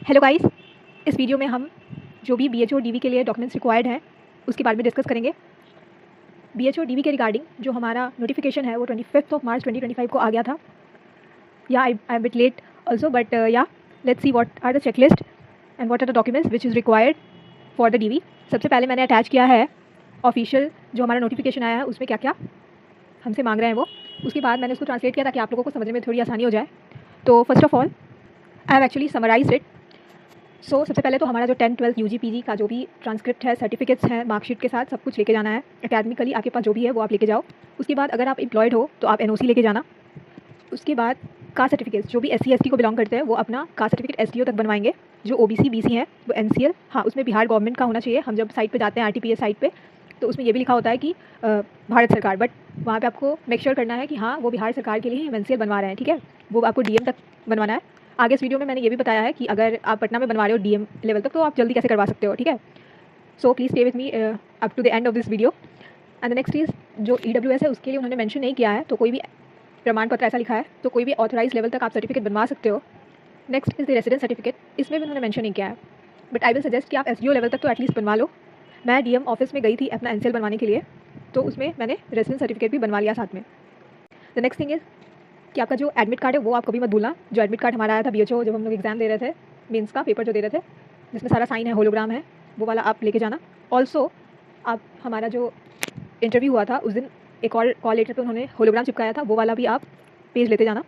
Hello guys, इस video में हम जो भी बीएचओ डीवी के लिए डॉक्यूमेंट्स रिक्वायर्ड हैं उसके बारे में डिस्कस करेंगे। बीएचओ डीवी के रिगार्डिंग जो हमारा नोटिफिकेशन है वो 25 मार्च 2025 को आ गया था। Yeah I am bit late also, but yeah let's see what are the checklist and what are the documents which is required for the DV. सबसे पहले मैंने अटैच किया है ऑफिशियल जो हमारा नोटिफिकेशन आया है उसमें क्या क्या हमसे मांग रहे हैं वो। उसके बाद मैंने उसको ट्रांसलेट किया ताकि आप लोगों को समझने में थोड़ी आसानी हो जाए। तो first of all I have actually summarised it. सबसे पहले तो हमारा जो 10, 12 यूजी पीजी का जो भी ट्रांसक्रिप्ट है, सर्टिफिकेट्स हैं, मार्कशीट के साथ सब कुछ लेके जाना है। एकेडमिकली आपके पास जो भी है वो आप लेके जाओ। उसके बाद अगर आप एम्प्लॉयड हो तो आप एनओसी लेके जाना। उसके बाद कास्ट सर्टिफिकेट्स जो भी एससी एसटी को बिलोंग करते हैं वो अपना कास्ट सर्टिफिकेट एसडीओ तक बनवाएंगे। जो ओबीसी बीसी हैं वो एनसीएल, हाँ उसमें बिहार गवर्नमेंट का होना चाहिए। हम जब साइट पे जाते हैं आरटीपीएस साइट पे तो उसमें ये भी लिखा होता है कि भारत सरकार, बट वहाँ पे आपको मेक श्योर करना है कि हाँ वो बिहार सरकार के लिए ही एनसीएल बनवा रहे हैं, ठीक है। वो आपको डीएम तक बनवाना है। आगे इस वीडियो में मैंने ये भी बताया है कि अगर आप पटना में बनवा रहे हो डीएम लेवल तक तो आप जल्दी कैसे करवा सकते हो, ठीक है। So please stay with me up to the end of this video. And the next is जो ईडब्ल्यूएस है उसके लिए उन्होंने मेंशन नहीं किया है, तो कोई भी प्रमाण पत्र ऐसा लिखा है तो कोई भी ऑथराइज लेवल तक आप सर्टिफिकेट बनवा सकते हो। Next is the residence certificate, इसमें भी उन्होंने मेंशन नहीं किया है, बट आई विल सजेस्ट कि आप एसडीओ लेवल तक तो एटलीस्ट बनवा लो। मैं डीएम ऑफिस में गई थी अपना एनसीएल बनवाने के लिए, तो उसमें मैंने रेसिडेंस सर्टिफिकेट भी बनवा लिया साथ में। द नेक्स्ट थिंग इज़ कि आपका जो एडमिट कार्ड है वो आप कभी मत भूलना। जो एडमिट कार्ड हमारा आया था बीएचओ जब हम लोग एग्जाम दे रहे थे, मेंस का पेपर जो दे रहे थे, जिसमें सारा साइन है, होलोग्राम है, वो वाला आप लेके जाना। ऑल्सो आप हमारा जो इंटरव्यू हुआ था उस दिन एक और कॉल लेटर पे उन्होंने होलोग्राम चिपकाया था, वो वाला भी आप पेज लेते जाना।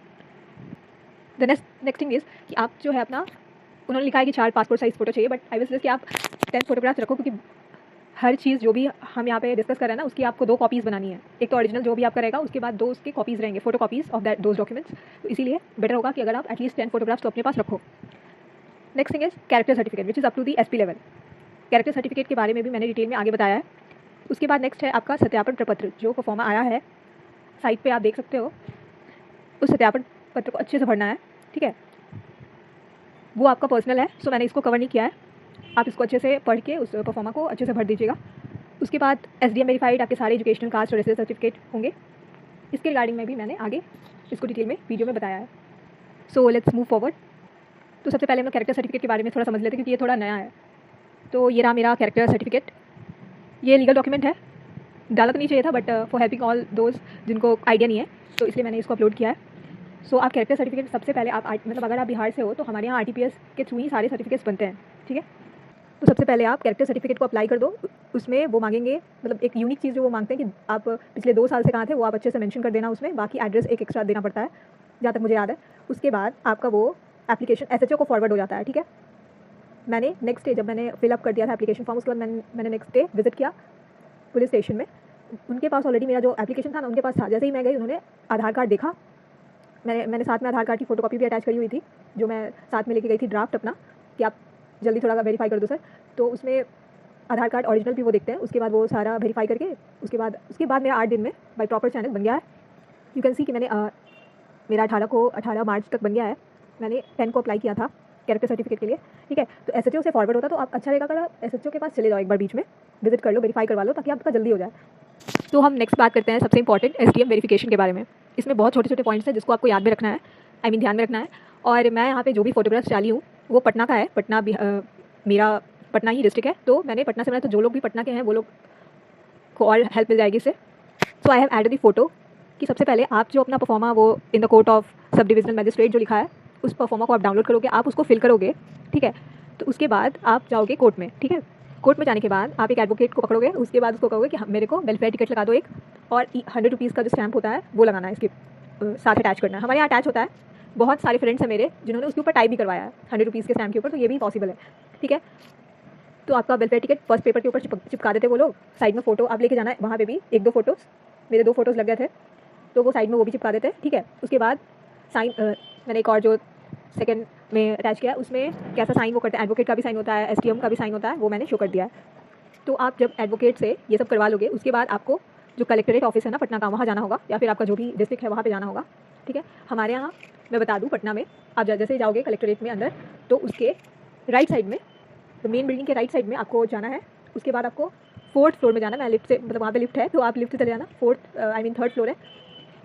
द नेक्स्ट थिंग इज़ कि आप जो है अपना, उन्होंने लिखा है कि 4 पासपोर्ट साइज़ फ़ोटो चाहिए, बट आई विल सजेस्ट कि आप 10 फोटोग्राफ्स रखो, क्योंकि हर चीज़ जो भी हम यहाँ पे डिस्कस कर रहे हैं ना उसकी आपको 2 कॉपीज़ बनानी है। एक तो ओरिजिनल जो भी आपका रहेगा, उसके बाद 2 उसके कॉपीज़ रहेंगे, photo copies of that those documents. तो इसीलिए बेटर होगा कि अगर आप एटलीस्ट 10 फोटोग्राफ्स तो अपने पास रखो। Next thing is character certificate which is up to the SP level. Character certificate के बारे में भी मैंने डिटेल में आगे बताया है। उसके बाद नेक्स्ट है आपका सत्यापन प्रपत्र, जो परफॉर्मा आया है साइट पर आप देख सकते हो। उस सत्यापन पत्र को अच्छे से भरना है, ठीक है। वो आपका पर्सनल है, सो मैंने इसको कवर नहीं किया है। आप इसको अच्छे से पढ़ के उस परफॉर्मा को अच्छे से भर दीजिएगा। उसके बाद एसडीएम वेरीफाइड आपके सारे एजुकेशनल कास्ट और रेसिडेंस सर्टिफिकेट होंगे। इसके रिगार्डिंग में भी मैंने आगे इसको डिटेल में वीडियो में बताया है। So let's move forward. तो सबसे पहले हम लोग कैरेक्टर सर्टिफिकेट के बारे में थोड़ा समझ लेते हैं, क्योंकि ये थोड़ा नया है। तो ये रहा मेरा कैरेक्टर सर्टिफिकेट। ये लीगल डॉक्यूमेंट है, डाला तो नहीं चाहिए था, but for helping all those जिनको आइडिया नहीं है तो इसलिए मैंने इसको अपलोड किया है। सो आप कैरेक्टर सर्टिफिकेट सबसे पहले आप मतलब अगर आप बिहार से हो तो हमारे यहाँ आरटीपीएस के थ्रू ही सारे सर्टिफिकेट्स बनते हैं, ठीक है। तो सबसे पहले आप कैरेक्टर सर्टिफिकेट को अप्लाई कर दो। उसमें वो मांगेंगे, मतलब एक यूनिक चीज़ जो वो मांगते हैं कि आप पिछले 2 साल से कहाँ थे वो आप अच्छे से मेंशन कर देना उसमें। बाकी एड्रेस एक एक्स्ट्रा देना पड़ता है जहाँ तक मुझे याद है। उसके बाद आपका वो एप्लीकेशन एसएचओ को फॉरवर्ड हो जाता है, ठीक है। मैंने नेक्स्ट डे जब मैंने फिलअप कर दिया था एप्लीकेशन फॉर्म, उसके बाद मैंने नेक्स्ट डे विजिट किया पुलिस स्टेशन में। उनके पास ऑलरेडी मेरा जो एप्लीकेशन था ना उनके पास था। जैसे ही मैं गई उन्होंने आधार कार्ड देखा, मैंने साथ में आधार कार्ड की फ़ोटोकॉपी भी अटैच करी हुई थी, जो मैं साथ में लेके गई थी ड्राफ्ट अपना, कि आप जल्दी थोड़ा वेरीफाई कर दो सर। तो उसमें आधार कार्ड ओरिजिनल भी वो देखते हैं। उसके बाद वो सारा वेरीफाई करके उसके बाद मेरा 8 दिन में बाय प्रॉपर चैनल बन गया है। यू कैन सी कि मैंने मेरा 18 मार्च तक बन गया है। मैंने 10 को अप्लाई किया था कैरेक्टर सर्टिफिकेट के लिए, ठीक है। तो एसएचओ से फॉरवर्ड होता तो आप अच्छा रहेगा अगर आप एसएचओ के पास चले जाओ, एक बार बीच में विजिट कर लो, वेरीफाई करवा लो, ताकि आपका जल्दी हो जाए। तो हम नेक्स्ट बात करते हैं सबसे इंपॉर्टेंट एसडीएम वेरिफिकेशन के बारे में। इसमें बहुत छोटे छोटे पॉइंट्स हैं जिसको आपको याद में रखना है, ध्यान में रखना है। और मैं यहाँ पे जो भी फोटोग्राफ्स डाली हूँ वो पटना का है। पटना मेरा पटना ही डिस्ट्रिक्ट है, तो मैंने पटना से बनाया। तो जो लोग भी पटना के हैं वो लोग को और हेल्प मिल जाएगी इससे। So I have added the photo कि सबसे पहले आप जो अपना परफॉर्मा वो in the court of sub divisional magistrate जो लिखा है उस परफॉर्मा को आप डाउनलोड करोगे, आप उसको फिल करोगे, ठीक है। तो उसके बाद आप जाओगे कोर्ट में, ठीक है। कोर्ट में जाने के बाद आप एक एडवोकेट को पकड़ोगे, उसके बाद उसको कहोगे कि मेरे को वेलफेयर टिकट लगा दो एक, और 100 रुपीज़ का जो स्टैम्प होता है वो लगाना है, इसके साथ अटैच करना है। हमारे यहाँ अटैच होता है। बहुत सारे फ्रेंड्स हैं मेरे जिन्होंने उसके ऊपर टाइप भी करवाया है 100 रुपीज़ के स्टैम्प के ऊपर, तो ये भी पॉसिबल है, ठीक है। तो आपका वेलफेयर टिकट फर्स्ट पेपर के ऊपर चिपका देते वो लोग। साइड में फ़ोटो आप लेके जाना है, वहाँ पे भी 1-2 फोटोज़, मेरे 2 फोटोज़ लग गए थे तो वो साइड में वो भी चिपका देते हैं, ठीक है। उसके बाद साइन मैंने एक और जो सेकंड में अटैच किया उसमें कैसा साइन वो करते हैं, एडवोकेट का भी साइन होता है, एसडीएम का भी साइन होता है, वो मैंने शो कर दिया है। तो आप जब एडवोकेट से ये सब करवा लोगे उसके बाद आपको जो कलेक्ट्रेट ऑफिस है ना पटना का, वहाँ जाना होगा, या फिर आपका जो भी डिस्ट्रिक्ट है वहाँ पे जाना होगा, ठीक है। हमारे यहाँ मैं बता दूँ पटना में आप जैसे ही जाओगे कलेक्ट्रेट में अंदर, तो उसके राइट साइड में, तो मेन बिल्डिंग के राइट साइड में आपको जाना है। उसके बाद आपको 4th फ्लोर में जाना है। मैं लिफ्ट से, मतलब वहाँ पे लिफ्ट है तो आप लिफ्ट से चले जाना। 3rd फ्लोर है।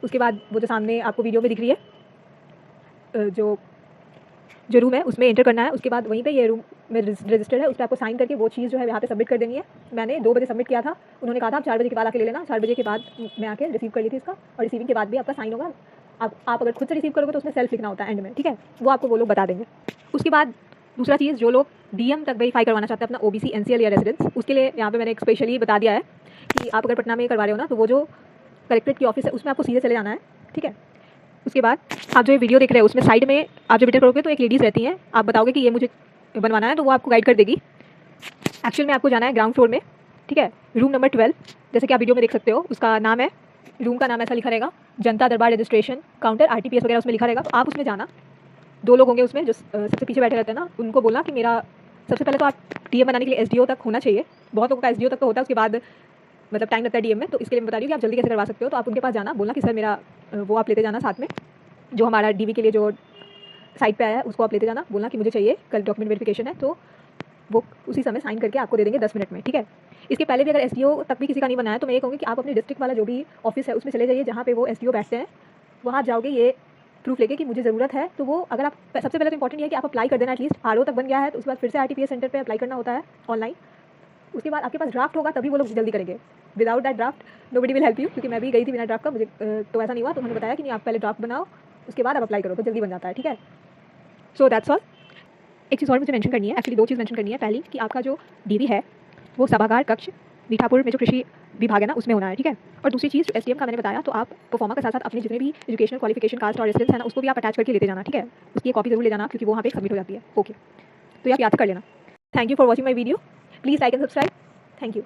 उसके बाद वो जो सामने आपको वीडियो में दिख रही है जो रूम है उसमें एंटर करना है। उसके बाद वहीं पे ये रूम में रजिस्टर्ड है, उस पर आपको साइन करके वो चीज़ जो है यहाँ पे सबमिट कर देनी है। मैंने 2 बजे सबमिट किया था, उन्होंने कहा था आप 4 बजे के बाद आके ले लेना। 4 बजे के बाद मैं आके रिसीव कर ली थी इसका, और रिसीविंग के बाद भी आपका साइन होगा। आप अगर खुद से रिसीव करोगे तो उसमें सेल्फ लिखना होता है एंड में, ठीक है, वो आपको वो लोग बता देंगे। उसके बाद दूसरा चीज़, जो लोग डीएम तक वेरीफाई करवाना चाहते हैं अपना ओबीसी, एनसीएल या रेजिडेंस, उसके लिए यहाँ पे मैंने एक स्पेशली बता दिया है कि आप अगर पटना में करवा रहे हो ना, तो वो जो कलेक्ट्रेट की ऑफिस है उसमें आपको सीधे चले जाना है, ठीक है। उसके बाद आप जो ये वीडियो देख रहे हो उसमें साइड में आप जब एडिट करोगे तो एक लेडीज़ रहती हैं, आप बताओगे कि ये मुझे बनवाना है तो वो आपको गाइड कर देगी। एक्चुअल में आपको जाना है ग्राउंड फ्लोर में, ठीक है, रूम नंबर 12, जैसे कि आप वीडियो में देख सकते हो। उसका नाम है, रूम का नाम ऐसा लिखा रहेगा, जनता दरबार रजिस्ट्रेशन काउंटर, आरटीपीएस वगैरह उसमें लिखा रहेगा। तो आप उसमें जाना, 2 लोग होंगे उसमें, जो सबसे पीछे बैठे रहते हैं ना, उनको बोलना कि मेरा सबसे पहले तो आप डीएम बनाने के लिए एसडीओ तक होना चाहिए। बहुत लोगों का एसडीओ तक तो होता है, उसके बाद मतलब टाइम लगता है डीएम में, तो इसके लिए मैं बता रही हूँ कि आप जल्दी कैसे करवा सकते हो। तो आप उनके पास जाना, बोलना कि सर मेरा वो आप लेते जाना साथ में, जो हमारा डीवी के लिए जो साइट पे आया है उसको आप लेते जाना। बोलना कि मुझे चाहिए, कल डॉक्यूमेंट वेरिफिकेशन है, तो वो उसी समय साइन करके आपको दे देंगे 10 मिनट में, ठीक है। इसके पहले भी अगर एसडीओ तक भी किसी का नहीं बनाया तो मैं ये कहूँगी कि आप अपने डिस्ट्रिक्ट वाला जो भी ऑफिस है उसमें चले जाइए, जहाँ पे वो एसडीओ बैठते हैं, वहाँ जाओगे ये प्रूफ लेके कि मुझे ज़रूरत है। तो वो अगर आप सबसे पहले तो इंपॉर्टेंट ये है कि आप अप्लाई कर देना, एटलीस्ट आरओ तक बन गया है तो उसके बाद फिर से आरटीपीएस सेंटर पे अप्लाई करना होता है ऑनलाइन। उसके बाद आपके पास ड्राफ्ट होगा तभी वो लोग जल्दी करेंगे। Without that draft nobody will help you, क्योंकि मैं भी गई थी बिना ड्राफ्ट का, मुझे तो ऐसा नहीं हुआ। तो उन्होंने बताया कि नहीं, आप पहले ड्राफ्ट बनाओ, उसके बाद आप अप्लाई करो तो जल्दी बन जाता है, ठीक है। So that's all. एक चीज़ और मुझे मेंशन करनी है, एक्चुअली 2 चीज़ मेंशन करनी है। पहली कि आपका जो डीवी है वो सभागार कक्ष मीठापुर में जो कृषि विभाग है ना उसमें होना है, ठीक है। और दूसरी चीज़ जो एसडीएम का मैंने बताया, तो आप प्रोफार्मा के साथ साथ अपने जितने भी एजुकेशनल क्वालिफिकेशन, कास्ट और रेसिडेंस है ना, उसको भी आप अटैच करके लेते जाना, ठीक है। उसकी एक कॉपी जरूर ले जाना, क्योंकि वो वहाँ पे सबमिट हो जाती है। ओके, तो आप याद कर लेना। Thank you for watching my video, please like and subscribe. Thank you.